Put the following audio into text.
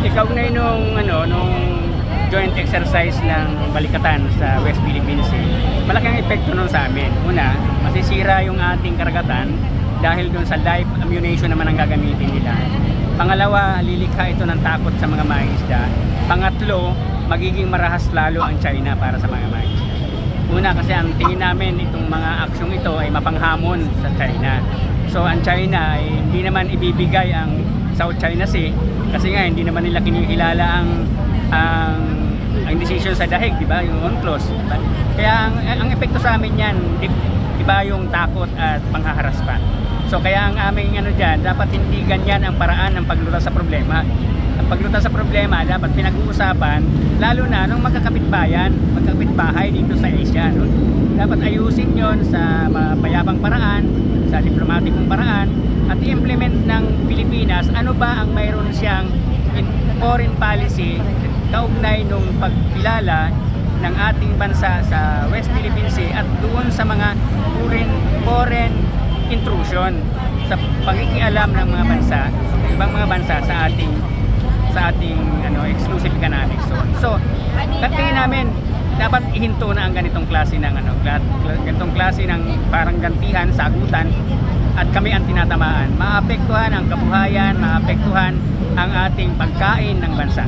Ikaugnay nung joint exercise ng Balikatan sa West Philippine Sea, malaking epekto nun sa amin. Una, masisira yung ating karagatan dahil dun sa live ammunition naman ang gagamitin nila. Pangalawa, lilikha ito ng takot sa mga mangingisda. Pangatlo, magiging marahas lalo ang China para sa mga mangingisda. Una, kasi ang tingin namin itong mga aksyong ito ay mapanghamon sa China. So ang China ay hindi naman ibibigay ang South China Sea kasi nga hindi naman nila kinikilala ang decision sa dahig, di ba? Yung UNCLOS. Diba? Kaya ang epekto sa amin yan, di ba, yung takot at panghaharas pa. So kaya ang aming diyan, dapat hindi ganyan ang paraan ng paglutas sa problema. Ang paglutas sa problema dapat pinag-uusapan lalo na nung magkakapitbahay dito sa Asia, no? Dapat ayusin 'yon sa mapayapang paraan, sa diplomatikong paraan at i-implement ng Pilipinas ano ba ang mayroon siyang foreign policy kaugnay nung pagkilala ng ating bansa sa West Philippine Sea at doon sa mga foreign intrusion sa pakikialam ng mga bansa, ibang mga bansa sa ating exclusive economic zone. So, tingin namin dapat ihinto na ang ganitong klase ng parang gantihan, sagutan at kami ang tinatamaan. Maapektuhan ang kabuhayan, maapektuhan ang ating pagkain ng bansa.